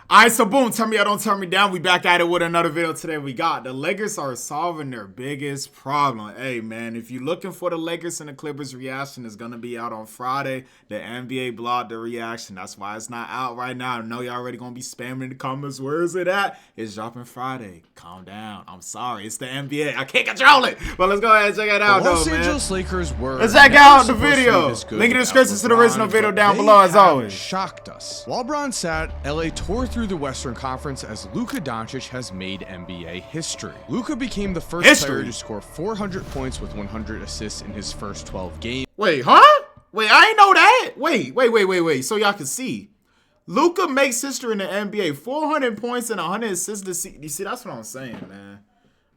Alright, so boom, turn me up, don't turn me down. We back at it with another video today. We got the Lakers are solving their biggest problem. Hey man, if you're looking for the Lakers and the Clippers reaction, it's gonna be out on Friday. The NBA blocked the reaction. That's why it's not out right now. I know y'all already gonna be spamming in the comments. Where is it at? It's dropping Friday. Calm down. I'm sorry. It's the NBA. I can't control it. But let's go ahead and check it out, the Los though, Angeles man. Lakers were. Let's check out the video. Link in the description to the original video down below, as always. Shocked us. While LeBron sat, LA tore through the Western Conference as Luka Doncic has made NBA history. Luka became the first player to score 400 points with 100 assists in his first 12 games. Wait, huh? Wait, I ain't know that. Wait. So y'all can see. Luka makes history in the NBA. 400 points and 100 assists this season. You see, that's what I'm saying, man.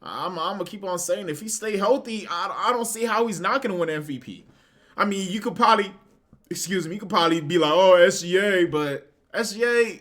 I'm gonna keep on saying, if he stay healthy, I don't see how he's not gonna win MVP. I mean, you could probably, you could probably be like, oh, SGA, but SGA,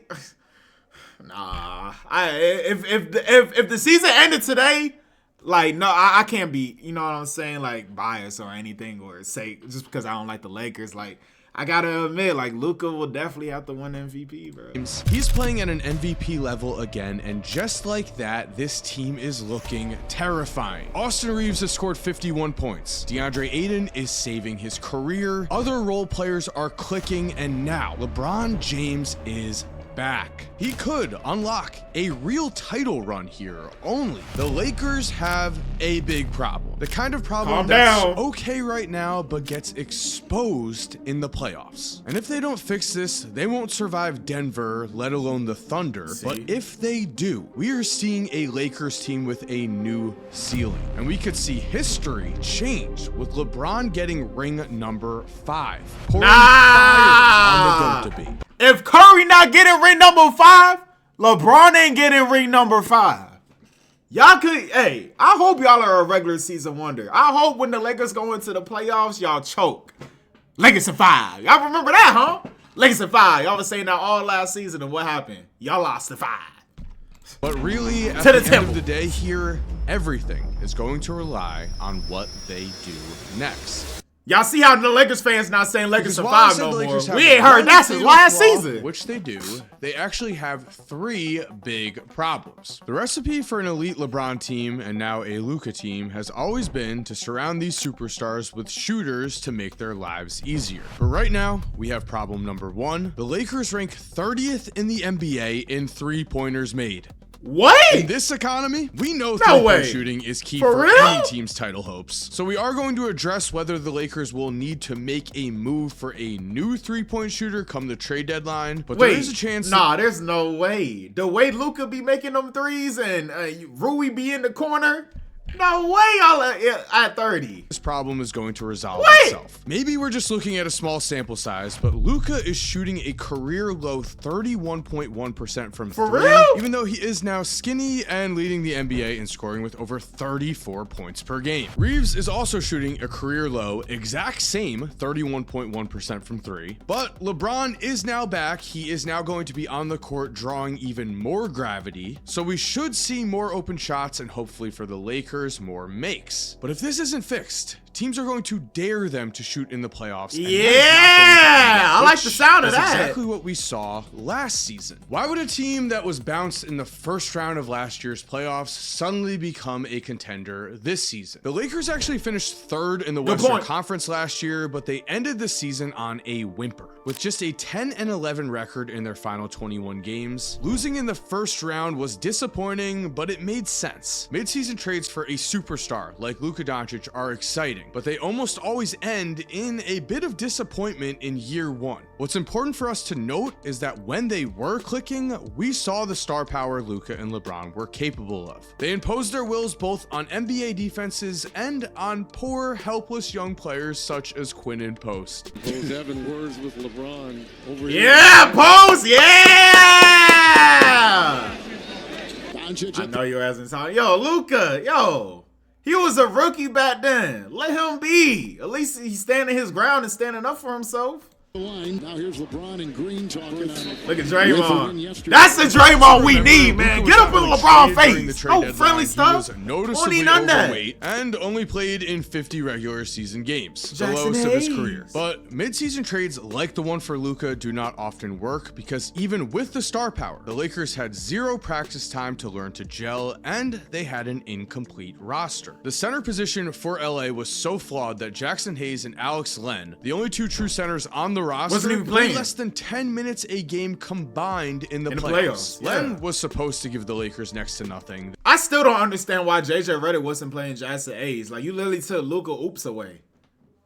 nah. If the season ended today, like, no, I can't be, you know what I'm saying, like, biased or anything, or say just because I don't like the Lakers, like, I gotta admit, like, Luka will definitely have to win MVP, bro. He's playing at an MVP level again, and just like that, this team is looking terrifying. Austin Reeves has scored 51 points. DeAndre Ayton is saving his career. Other role players are clicking, and now LeBron James is back. He could unlock a real title run here, only the Lakers have a big problem. The kind of problem that's okay right now, but gets exposed in the playoffs. And if they don't fix this, they won't survive Denver, let alone the Thunder. But if they do, we are seeing a Lakers team with a new ceiling. And we could see history change with LeBron getting ring number 5. Pouring fire on the GOAT-to-be. If Curry not getting ring number 5, LeBron ain't getting ring number 5. Y'all could, hey, I hope y'all are a regular season wonder. I hope when the Lakers go into the playoffs, y'all choke. Lakers in 5. Y'all remember that, huh? Lakers in 5. Y'all was saying that all last season, and what happened? Y'all lost to 5. But really, at the end of the day here, everything is going to rely on what they do next. Y'all see how the Lakers fans not saying Lakers in 5 no more. We ain't heard that since last season. Which they do. They actually have 3 big problems. The recipe for an elite LeBron team and now a Luka team has always been to surround these superstars with shooters to make their lives easier. But right now, we have problem number 1. The Lakers rank 30th in the NBA in 3-pointers made. What? In this economy, we know three-point shooting is key for any team's title hopes. So we are going to address whether the Lakers will need to make a move for a new 3-point shooter come the trade deadline. But there is a chance. Nah, there's no way. The way Luka be making them threes and Rui be in the corner. No way y'all at 30. This problem is going to resolve itself. Maybe we're just looking at a small sample size, but Luka is shooting a career low 31.1% from 3. Real? Even though he is now skinny and leading the NBA in scoring with over 34 points per game. Reeves is also shooting a career low, exact same 31.1% from 3. But LeBron is now back. He is now going to be on the court drawing even more gravity. So we should see more open shots and hopefully for the Lakers, more makes. But if this isn't fixed, teams are going to dare them to shoot in the playoffs. I like the sound of that. Exactly what we saw last season. Why would a team that was bounced in the first round of last year's playoffs suddenly become a contender this season? The Lakers actually finished 3rd in the Western Conference last year, but they ended the season on a whimper. With just a 10-11 record in their final 21 games, losing in the first round was disappointing, but it made sense. Mid-season trades for a superstar like Luka Doncic are exciting, but they almost always end in a bit of disappointment in year 1. What's important for us to note is that when they were clicking, we saw the star power Luka and LeBron were capable of. They imposed their wills both on NBA defenses and on poor, helpless young players such as Quinn and Post. Those having words with LeBron over here. Post, I know your ass in time. Yo, Luka, yo. He was a rookie back then. Let him be. At least he's standing his ground and standing up for himself. The line. Now here's LeBron and Green talking on it. Look at Draymond. That's the Draymond we need, man. Get up in LeBron's face. No friendly stuff. He was noticeably overweight and only played in 50 regular season games, the lowest of his career. But mid-season trades like the one for Luka do not often work because even with the star power, the Lakers had zero practice time to learn to gel and they had an incomplete roster. The center position for LA was so flawed that Jackson Hayes and Alex Len, the only two true centers on the roster, wasn't even playing less than 10 minutes a game combined in the playoffs. Len was supposed to give the Lakers next to nothing. I still don't understand why JJ Redick wasn't playing Jackson Hayes. Like, you literally took Luka oops away.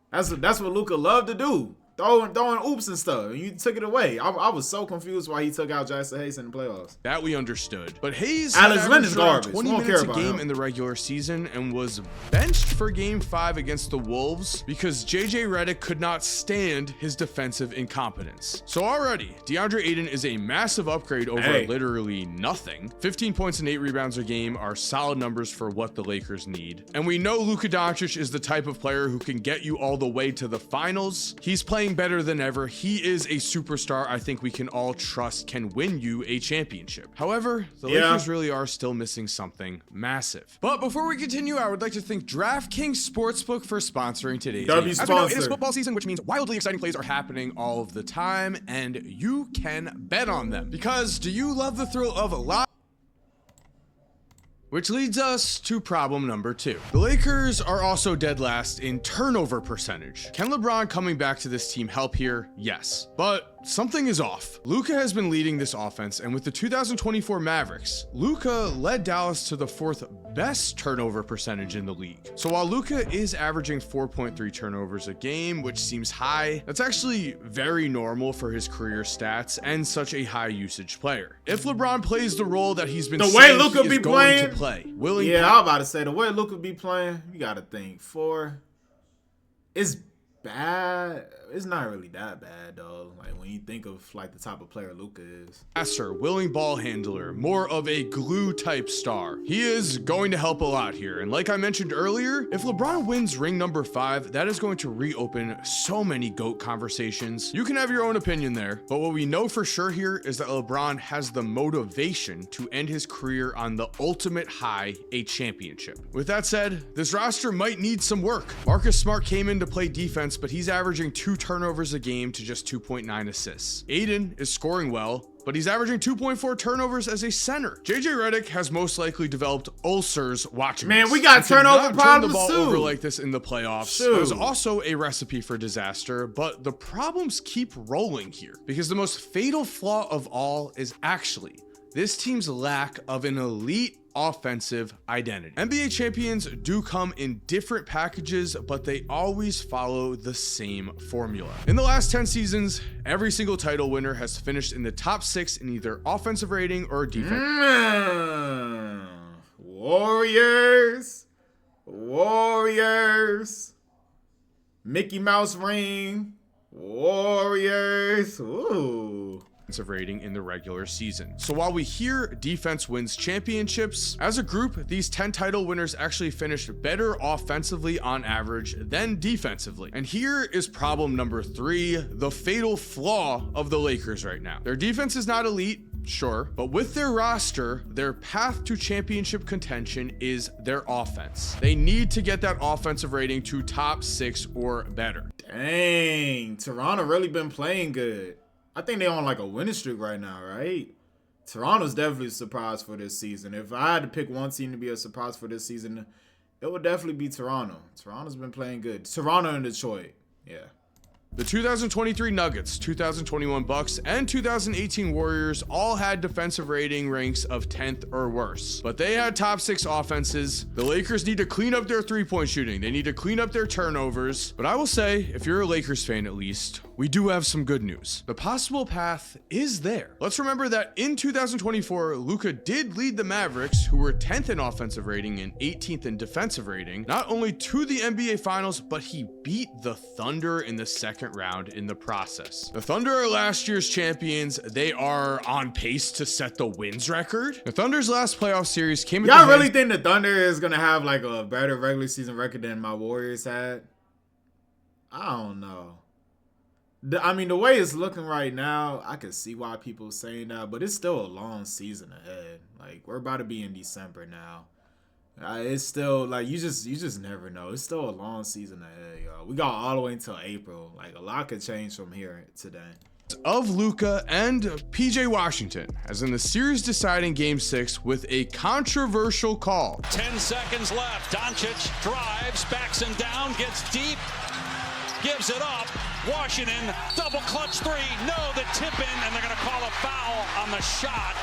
That's what Luka loved to do. Throwing oops and stuff, and you took it away. I was so confused why he took out Jackson Hayes in the playoffs. That we understood. But Hayes Alex Len is garbage. 20 minutes a game in the regular season and was benched for Game 5 against the Wolves because JJ Redick could not stand his defensive incompetence. So already, DeAndre Ayton is a massive upgrade over literally nothing. 15 points and 8 rebounds a game are solid numbers for what the Lakers need. And we know Luka Doncic is the type of player who can get you all the way to the finals. He's playing better than ever. He is a superstar I think we can all trust can win you a championship. However, the Lakers really are still missing something massive. But before we continue, I would like to thank DraftKings Sportsbook for sponsoring today's game. As we know, it is football season, which means wildly exciting plays are happening all of the time, and you can bet on them. Because do you love the thrill of a live? Which leads us to problem number 2. The Lakers are also dead last in turnover percentage. Can LeBron coming back to this team help here? Yes. But something is off. Luka has been leading this offense, and with the 2024 Mavericks, Luka led Dallas to the 4th best turnover percentage in the league. So while Luka is averaging 4.3 turnovers a game, which seems high, that's actually very normal for his career stats and such a high usage player. If LeBron plays the role that he's been the way Luka be playing, to play, I was about to say the way Luka be playing, you gotta think 4 is bad. It's not really that bad though. Like when you think of like the type of player Luka is. Passer, willing ball handler, more of a glue type star. He is going to help a lot here. And like I mentioned earlier, if LeBron wins ring number 5, that is going to reopen so many GOAT conversations. You can have your own opinion there, but what we know for sure here is that LeBron has the motivation to end his career on the ultimate high, a championship. With that said, this roster might need some work. Marcus Smart came in to play defense, but he's averaging 2 turnovers a game to just 2.9 assists. Ayton is scoring well, but he's averaging 2.4 turnovers as a center. JJ Redick has most likely developed ulcers watching Man, this. we got turnover problems turn the ball too. over like this in the playoffs. It was also a recipe for disaster, but the problems keep rolling here because the most fatal flaw of all is actually this team's lack of an elite offensive identity. NBA champions do come in different packages, but they always follow the same formula. In the last 10 seasons, every single title winner has finished in the top 6 in either offensive rating or defense. Warriors. Mickey Mouse ring. Warriors. Ooh. Rating in the regular season. So while we hear defense wins championships, as a group, these 10 title winners actually finished better offensively on average than defensively. And here is problem number 3, the fatal flaw of the Lakers right now. Their defense is not elite, sure, but with their roster, their path to championship contention is their offense. They need to get that offensive rating to top 6 or better. Dang, Toronto really been playing good. I think they're on like a winning streak right now, right? Toronto's definitely a surprise for this season. If I had to pick one team to be a surprise for this season, it would definitely be Toronto. Toronto's been playing good. Toronto and Detroit, yeah. The 2023 Nuggets, 2021 Bucks, and 2018 Warriors all had defensive rating ranks of 10th or worse, but they had top 6 offenses. The Lakers need to clean up their 3-point shooting. They need to clean up their turnovers. But I will say, if you're a Lakers fan at least, we do have some good news. The possible path is there. Let's remember that in 2024, Luka did lead the Mavericks, who were 10th in offensive rating and 18th in defensive rating, not only to the NBA Finals, but he beat the Thunder in the second round in the process. The Thunder are last year's champions. They are on pace to set the wins record. The Thunder's last playoff series came. Y'all really think the Thunder is gonna have like a better regular season record than my Warriors had? I don't know. I mean, the way it's looking right now, I can see why people saying that, but it's still a long season ahead. Like, we're about to be in December now. It's still like you just never know. It's still a long season ahead, y'all. We got all the way until April. Like, a lot could change from here today. Of Luka and PJ Washington, as in the series deciding Game 6 with a controversial call. 10 seconds left. Doncic drives, backs him down, gets deep, gives it up. Washington double clutch three. No, the tip in, and they're going to call a foul on the shot.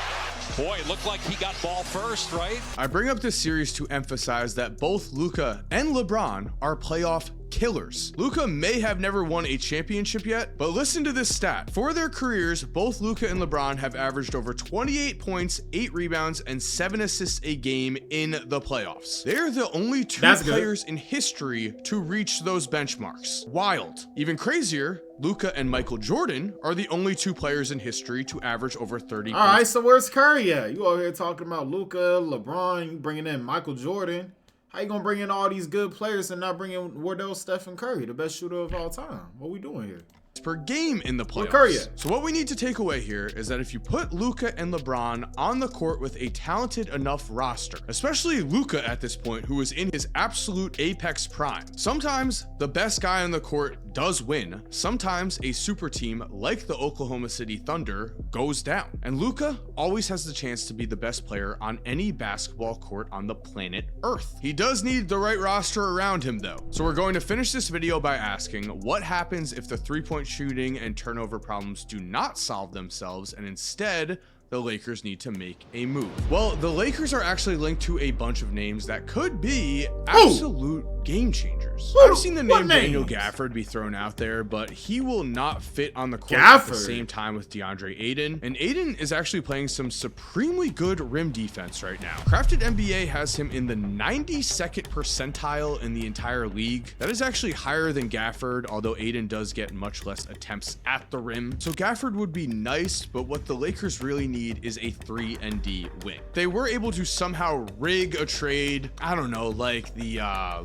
Boy, it looked like he got ball first, right? I bring up this series to emphasize that both Luka and LeBron are playoff killers. Luka may have never won a championship yet, but listen to this stat. For their careers, both Luka and LeBron have averaged over 28 points, 8 rebounds, and 7 assists a game in the playoffs. They're the only two players in history to reach those benchmarks. Wild. Even crazier, Luka and Michael Jordan are the only two players in history to average over 30 points. All right, so where's Curry at? You over here talking about Luka, LeBron, you bringing in Michael Jordan. How you gonna bring in all these good players and not bring in Wardell Stephen Curry, the best shooter of all time? What we doing here? Per game in the playoffs. So what we need to take away here is that if you put Luka and LeBron on the court with a talented enough roster, especially Luka at this point, who is in his absolute apex prime, sometimes the best guy on the court does win. Sometimes a super team like the Oklahoma City Thunder goes down. And Luka always has the chance to be the best player on any basketball court on the planet Earth. He does need the right roster around him though. So we're going to finish this video by asking, what happens if the three-point shooting and turnover problems do not solve themselves and instead the Lakers need to make a move? Well, the Lakers are actually linked to a bunch of names that could be absolute game changers. I've seen the name Daniel Gafford be thrown out there, but he will not fit on the court at the same time with DeAndre Ayton. And Ayton is actually playing some supremely good rim defense right now. Crafted NBA has him in the 92nd percentile in the entire league. That is actually higher than Gafford, although Ayton does get much less attempts at the rim. So Gafford would be nice, but what the Lakers really need is a 3-and-D wing. They were able to somehow rig a trade, I don't know, like the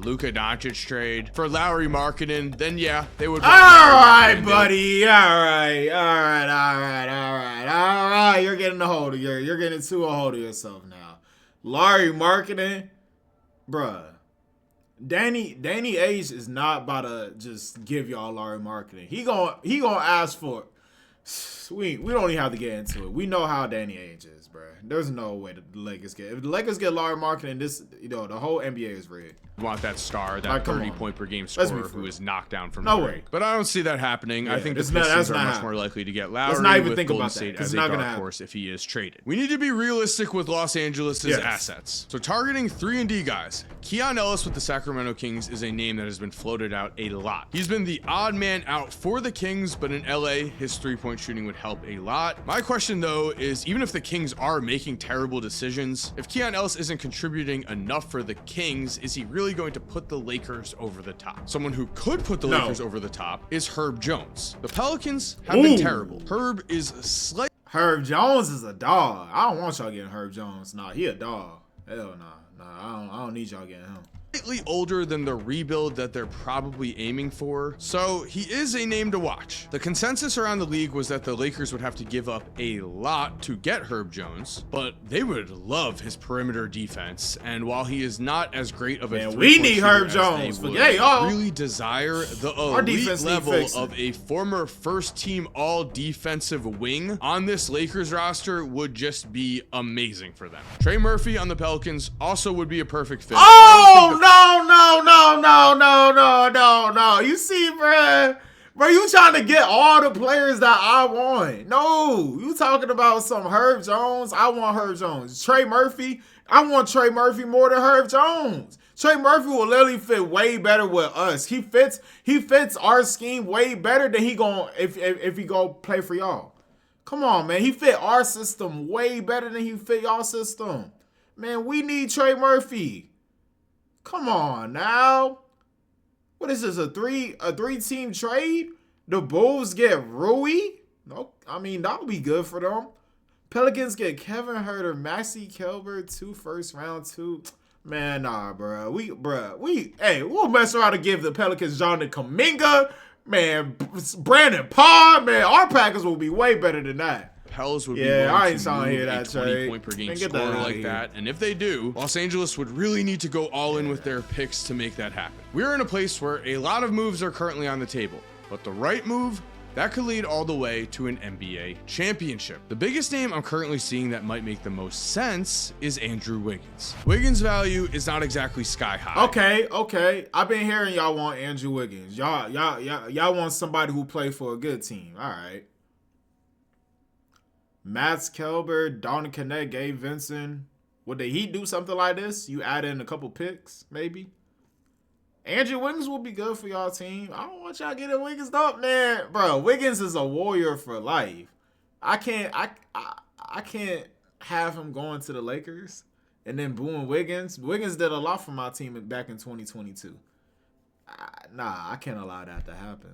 Luka Doncic trade for Lauri Markkanen, then yeah, they would. All right, buddy. All right. You're getting you're getting too a hold of yourself now. Lauri Markkanen, bruh. Danny Ainge is not about to just give y'all Lauri Markkanen. He gonna ask for it. We don't even have to get into it. We know how Danny Ainge is, bro. There's no way the Lakers get. If the Lakers get Lauri Markkanen, this, the whole NBA is rigged. Want that star, that 30-point per game Let's scorer who is knocked down from no the way. But I don't see that happening. Yeah, I think the Pistons are much more likely to get Lowry with Golden State as a dark horse if he is traded. We need to be realistic with Los Angeles' assets. So targeting 3-and-D guys, Keon Ellis with the Sacramento Kings is a name that has been floated out a lot. He's been the odd man out for the Kings, but in LA, his 3-point shooting would help a lot. My question though is, even if the Kings are making terrible decisions, if Keon Ellis isn't contributing enough for the Kings, is he really going to put the Lakers over the top? Someone who could put the Lakers over the top is Herb Jones. The Pelicans have been terrible. Herb is Herb Jones is a dog. I don't want y'all getting Herb Jones. Nah, he a dog. Hell nah. I don't need y'all getting him. Slightly older than the rebuild that they're probably aiming for, so he is a name to watch. The consensus around the league was that the Lakers would have to give up a lot to get Herb Jones, but they would love his perimeter defense, and while he is not as great of a we need Herb Jones. Really desire the elite level of a former first-team all-defensive wing on this Lakers roster would just be amazing for them. Trey Murphy on the Pelicans also would be a perfect fit. Oh, no. You see, bruh, you trying to get all the players that I want. No, you talking about some Herb Jones. I want Herb Jones. Trey Murphy, I want Trey Murphy more than Herb Jones. Trey Murphy will literally fit way better with us. He fits our scheme way better than he gon' if he go play for y'all. Come on, man. He fit our system way better than he fit y'all system. Man, we need Trey Murphy. Come on now. What is this, a three-team trade? The Bulls get Rui? No, I mean, that would be good for them. Pelicans get Kevin Huerter, Maxi Kelber, 2 first-round, 2. Man, nah, bro. We'll mess around and give the Pelicans Jonathan Kuminga. Man, Brandon Parr, man, our Packers will be way better than that. Pels would be Yeah, willing I ain't to trying to move hear a that 20 trade. point per game Man, get scorer that outta like here. that. And if they do, Los Angeles would really need to go all in with their picks to make that happen. We're in a place where a lot of moves are currently on the table, but the right move, that could lead all the way to an NBA championship. The biggest name I'm currently seeing that might make the most sense is Andrew Wiggins. Wiggins' value is not exactly sky high. Okay. I've been hearing y'all want Andrew Wiggins. Y'all want somebody who play for a good team. All right. Max Kelber, Donald Connect, Gabe Vincent. Would the Heat do something like this? You add in a couple picks, maybe? Andrew Wiggins will be good for y'all team. I don't want y'all getting Wiggins up, man. Bro, Wiggins is a warrior for life. I can't have him going to the Lakers and then booing Wiggins. Wiggins did a lot for my team back in 2022. I can't allow that to happen.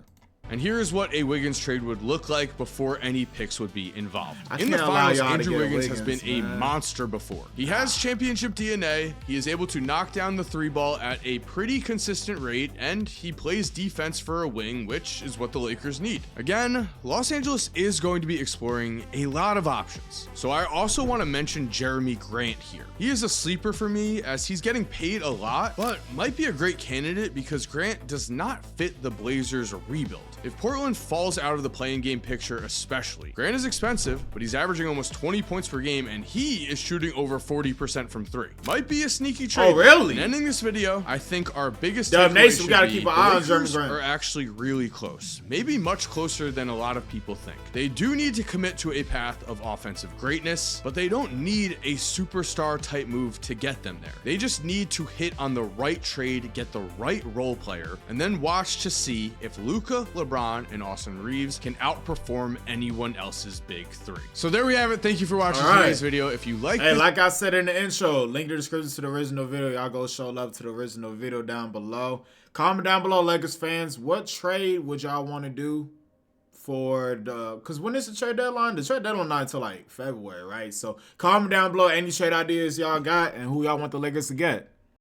And here is what a Wiggins trade would look like before any picks would be involved. In the can't allow finals, y'all to Andrew get Wiggins has been Wiggins, a man. monster before. He has championship DNA, he is able to knock down the three ball at a pretty consistent rate, and he plays defense for a wing, which is what the Lakers need. Again, Los Angeles is going to be exploring a lot of options. So I also want to mention Jeremy Grant here. He is a sleeper for me as he's getting paid a lot, but might be a great candidate because Grant does not fit the Blazers' rebuild. If Portland falls out of the play-in game picture especially, Grant is expensive, but he's averaging almost 20 points per game and he is shooting over 40% from three. Might be a sneaky trade. Oh, really? And ending this video, I think our biggest Dub takeaway Nation, we should gotta be keep an the eye on Jeremy Lakers Grant. are actually really close. Maybe much closer than a lot of people think. They do need to commit to a path of offensive greatness, but they don't need a superstar type move to get them there. They just need to hit on the right trade, get the right role player, and then watch to see if Luka, LeBron, and Austin Reeves can outperform anyone else's big three. So there we have it. Thank you for watching today's video. If you like Hey, like I said in the intro, link in the description to the original video. Y'all go show love to the original video down below. Comment down below, Lakers fans, what trade would y'all want to do for the, because when is the trade deadline? The trade deadline not until like February, right? So comment down below any trade ideas y'all got and who y'all want the Lakers to get.